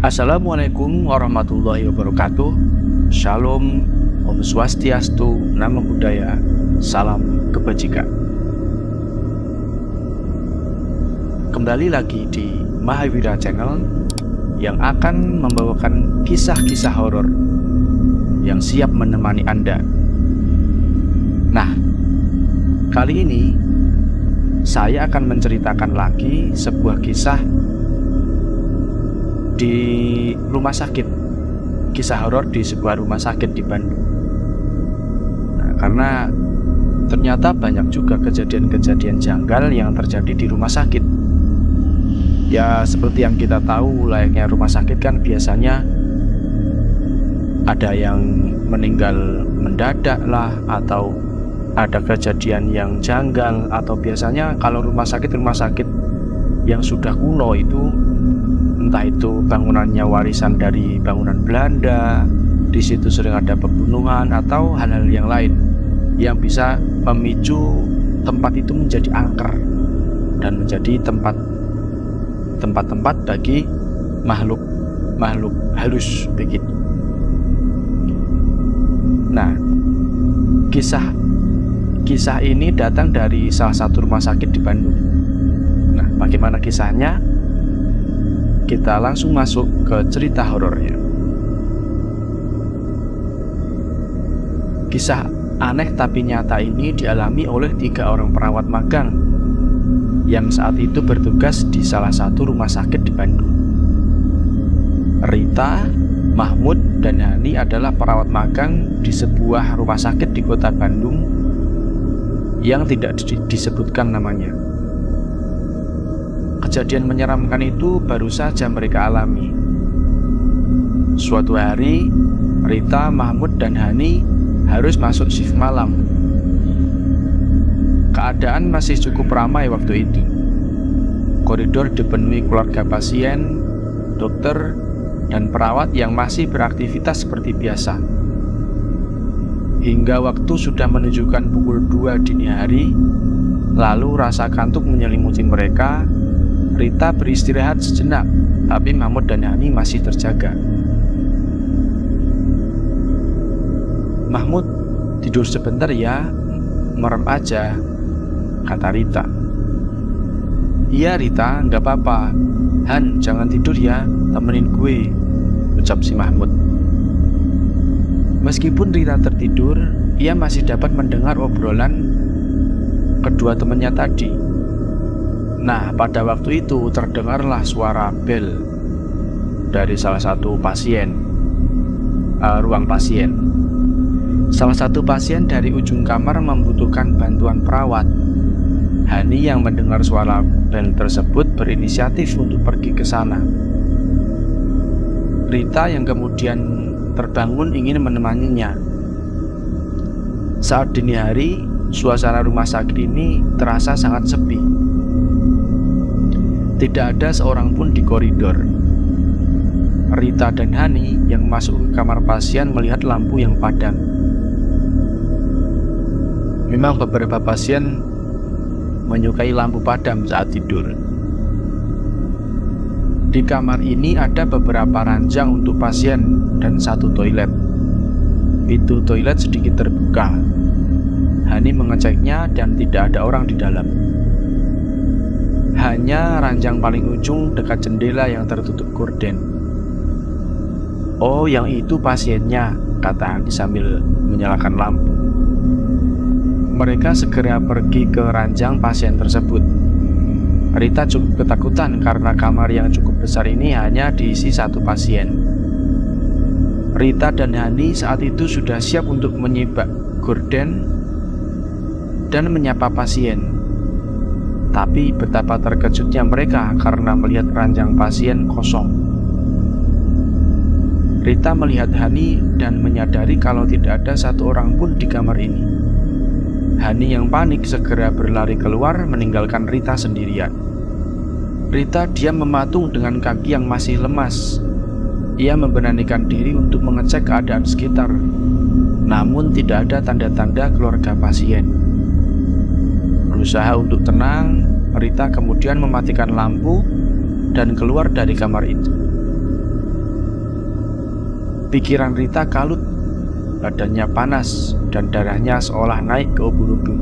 Assalamualaikum warahmatullahi wabarakatuh. Shalom, Om Swastiastu, Namo Buddhaya, Salam Kebajikan. Kembali lagi di Mahawira Channel yang akan membawakan kisah-kisah horor yang siap menemani Anda. Nah, kali ini saya akan menceritakan lagi sebuah kisah di rumah sakit, kisah horor di sebuah rumah sakit di Bandung. Nah, karena ternyata banyak juga kejadian-kejadian janggal yang terjadi di rumah sakit. Ya, seperti yang kita tahu, layaknya rumah sakit kan biasanya ada yang meninggal mendadak lah, atau ada kejadian yang janggal, atau biasanya kalau rumah sakit yang sudah kuno itu, entah itu bangunannya warisan dari bangunan Belanda, di situ sering ada pembunuhan atau hal-hal yang lain yang bisa memicu tempat itu menjadi angker dan menjadi tempat-tempat bagi makhluk halus begitu. Nah, kisah ini datang dari salah satu rumah sakit di Bandung. Nah, bagaimana kisahnya? Kita langsung masuk ke cerita horornya. Kisah aneh tapi nyata ini dialami oleh 3 orang perawat magang yang saat itu bertugas di salah satu rumah sakit di Bandung. Rita, Mahmud, dan Hani adalah perawat magang di sebuah rumah sakit di kota Bandung yang tidak disebutkan namanya. Kejadian menyeramkan itu baru saja mereka alami. Suatu hari, Rita, Mahmud, dan Hani harus masuk shift malam. Keadaan masih cukup ramai waktu itu. Koridor dipenuhi keluarga pasien, dokter, dan perawat yang masih beraktivitas seperti biasa. Hingga waktu sudah menunjukkan pukul 2 dini hari, lalu rasa kantuk menyelimuti mereka. Rita beristirahat sejenak, tapi Mahmud dan Hani masih terjaga. Mahmud, tidur sebentar ya, merem aja, kata Rita. Iya Rita, nggak apa-apa. Han, jangan tidur ya, temenin gue, ucap si Mahmud. Meskipun Rita tertidur, ia masih dapat mendengar obrolan kedua temannya tadi. Nah, pada waktu itu terdengarlah suara bel dari salah satu ruang pasien. Salah satu pasien dari ujung kamar membutuhkan bantuan perawat. Hani yang mendengar suara bel tersebut berinisiatif untuk pergi ke sana. Rita yang kemudian terbangun ingin menemaninya. Saat dini hari, suasana rumah sakit ini terasa sangat sepi. Tidak ada seorang pun di koridor. Rita dan Hani yang masuk ke kamar pasien melihat lampu yang padam. Memang beberapa pasien menyukai lampu padam saat tidur. Di kamar ini ada beberapa ranjang untuk pasien dan satu toilet. Pintu toilet sedikit terbuka. Hani mengeceknya dan tidak ada orang di dalam. Hanya ranjang paling ujung dekat jendela yang tertutup gorden. Oh, yang itu pasiennya, kata Hani sambil menyalakan lampu. Mereka segera pergi ke ranjang pasien tersebut. Rita cukup ketakutan karena kamar yang cukup besar ini hanya diisi satu pasien. Rita dan Hani saat itu sudah siap untuk menyibak gorden dan menyapa pasien. Tapi betapa terkejutnya mereka karena melihat ranjang pasien kosong. Rita melihat Hani dan menyadari kalau tidak ada satu orang pun di kamar ini. Hani yang panik segera berlari keluar meninggalkan Rita sendirian. Rita diam mematung dengan kaki yang masih lemas. Ia memberanikan diri untuk mengecek keadaan sekitar. Namun tidak ada tanda-tanda keluarga pasien. Berusaha untuk tenang, Rita kemudian mematikan lampu dan keluar dari kamar itu. Pikiran Rita kalut, badannya panas dan darahnya seolah naik ke ubun-ubun.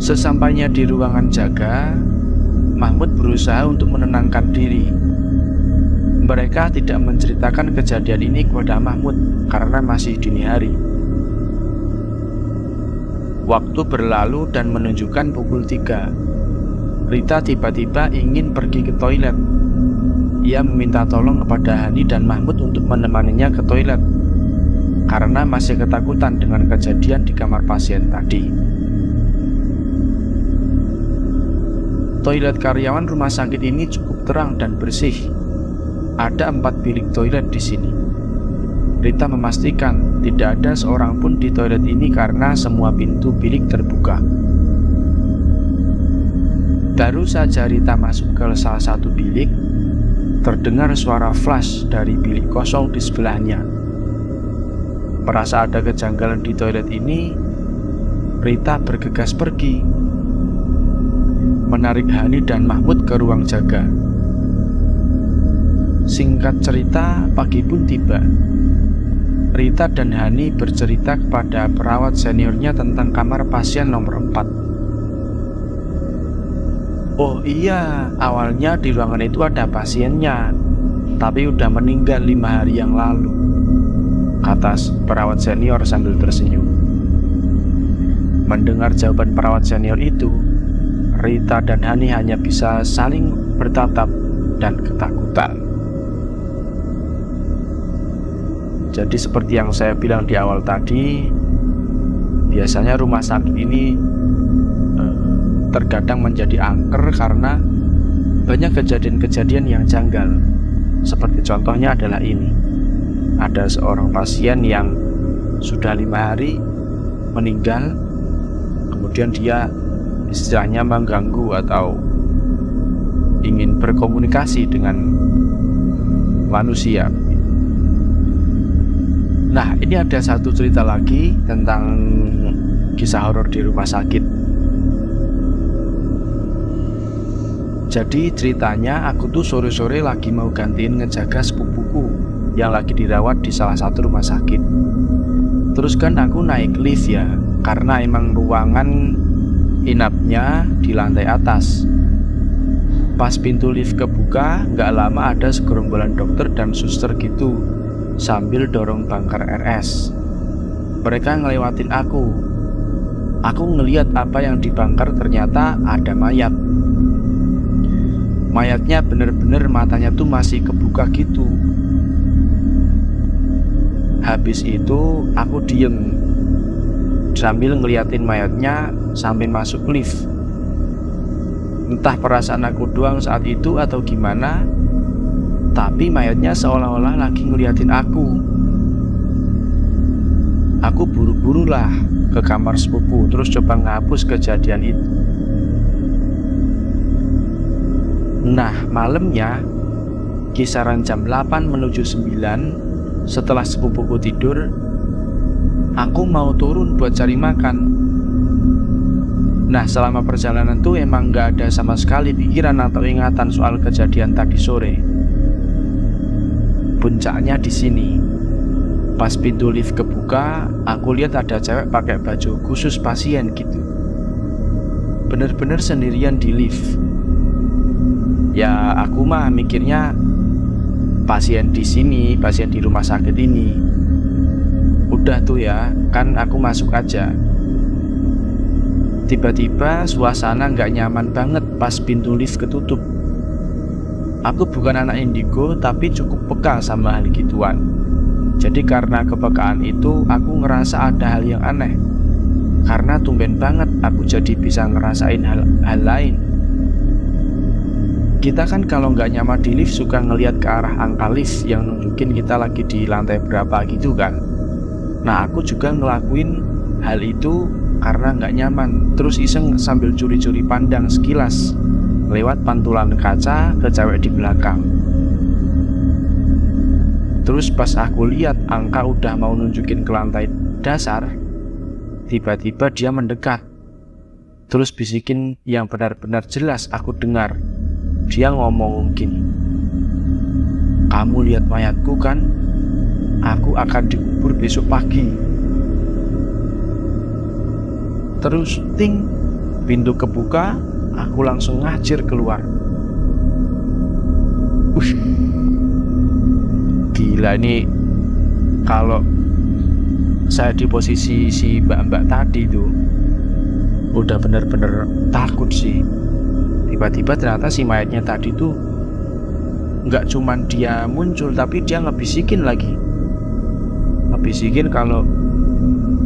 Sesampainya di ruangan jaga, Mahmud berusaha untuk menenangkan diri. Mereka tidak menceritakan kejadian ini kepada Mahmud karena masih dini hari. Waktu berlalu dan menunjukkan pukul 3. Rita tiba-tiba ingin pergi ke toilet. Ia meminta tolong kepada Hani dan Mahmud untuk menemaninya ke toilet karena masih ketakutan dengan kejadian di kamar pasien tadi. Toilet karyawan rumah sakit ini cukup terang dan bersih. Ada 4 bilik toilet di sini. Rita memastikan tidak ada seorang pun di toilet ini karena semua pintu bilik terbuka. Baru saja Rita masuk ke salah satu bilik, terdengar suara flash dari bilik kosong di sebelahnya. Merasa ada kejanggalan di toilet ini, Rita bergegas pergi, menarik Hani dan Mahmud ke ruang jaga. Singkat cerita, pagi pun tiba. Rita dan Hani bercerita kepada perawat seniornya tentang kamar pasien nomor 4. Oh iya, awalnya di ruangan itu ada pasiennya, tapi udah meninggal 5 hari yang lalu, kata perawat senior sambil tersenyum. Mendengar jawaban perawat senior itu, Rita dan Hani hanya bisa saling bertatap dan ketakutan. Jadi seperti yang saya bilang di awal tadi, biasanya rumah sakit ini terkadang menjadi angker karena banyak kejadian-kejadian yang janggal. Seperti contohnya adalah ini. Ada seorang pasien yang sudah 5 hari meninggal, kemudian dia istilahnya mengganggu atau ingin berkomunikasi dengan manusia. Nah, ini ada satu cerita lagi tentang kisah horor di rumah sakit. Jadi ceritanya, aku tuh sore-sore lagi mau gantiin ngejaga sepupuku yang lagi dirawat di salah satu rumah sakit. Terus kan aku naik lift ya, karena emang ruangan inapnya di lantai atas. Pas pintu lift kebuka, gak lama ada segerombolan dokter dan suster gitu sambil dorong bangkar RS. Mereka ngelewatin aku. Aku ngeliat apa yang dibangkar, ternyata ada mayat. Mayatnya bener-bener matanya tuh masih kebuka gitu. Habis itu aku diem sambil ngeliatin mayatnya sampai masuk lift. Entah perasaan aku doang saat itu atau gimana, tapi mayatnya seolah-olah lagi ngeliatin aku. Aku buru-buru lah ke kamar sepupu, terus coba ngapus kejadian itu. Nah, malamnya kisaran jam 8 menuju 9, setelah sepupuku tidur, aku mau turun buat cari makan. Nah, selama perjalanan tuh emang gak ada sama sekali pikiran atau ingatan soal kejadian tadi sore. Puncaknya di sini. Pas pintu lift kebuka, aku lihat ada cewek pakai baju khusus pasien gitu. Bener-bener sendirian di lift. Ya, aku mah mikirnya pasien di sini, pasien di rumah sakit ini. Udah tuh ya, kan aku masuk aja. Tiba-tiba suasana nggak nyaman banget pas pintu lift ketutup. Aku bukan anak indigo, tapi cukup peka sama hal gituan. Jadi karena kepekaan itu, aku ngerasa ada hal yang aneh. Karena tumben banget aku jadi bisa ngerasain hal lain. Kita kan kalau nggak nyaman di lift suka ngelihat ke arah angka lift yang nunjukin kita lagi di lantai berapa gitu kan. Nah, aku juga ngelakuin hal itu karena nggak nyaman, terus iseng sambil curi-curi pandang sekilas lewat pantulan kaca ke cewek di belakang. Terus pas aku lihat angka udah mau nunjukin ke lantai dasar, tiba-tiba dia mendekat. Terus bisikin yang benar-benar jelas aku dengar. Dia ngomong gini, Kamu lihat mayatku kan? Aku akan dikubur besok pagi. Terus ting, pintu kebuka, aku langsung ngajir keluar. Gila ini, kalau saya di posisi si mbak-mbak tadi tuh udah bener-bener takut sih. Tiba-tiba ternyata si mayatnya tadi tuh nggak cuman dia muncul, tapi dia ngebisikin lagi. Ngebisikin kalau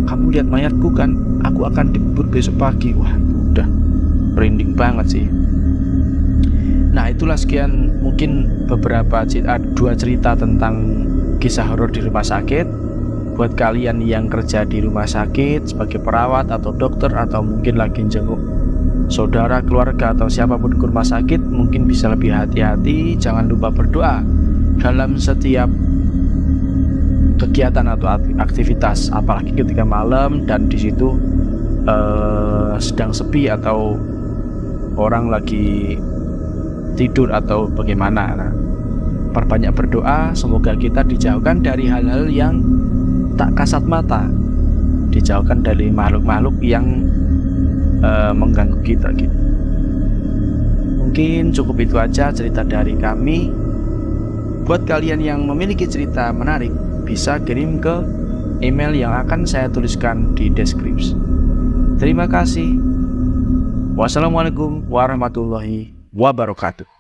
kamu lihat mayatku kan, aku akan dikubur besok pagi. Wah, udah merinding banget sih. Nah, itulah sekian mungkin beberapa dua cerita tentang kisah horor di rumah sakit. Buat kalian yang kerja di rumah sakit sebagai perawat atau dokter, atau mungkin lagi jenguk saudara, keluarga, atau siapapun ke rumah sakit, mungkin bisa lebih hati-hati. Jangan lupa berdoa dalam setiap kegiatan atau aktivitas, apalagi ketika malam dan di situ sedang sepi atau orang lagi tidur atau bagaimana. Nah, perbanyak berdoa, semoga kita dijauhkan dari hal-hal yang tak kasat mata, dijauhkan dari makhluk-makhluk yang mengganggu kita gitu. Mungkin cukup itu aja cerita dari kami. Buat kalian yang memiliki cerita menarik, bisa kirim ke email yang akan saya tuliskan di deskripsi. Terima kasih. Wassalamualaikum warahmatullahi wabarakatuh.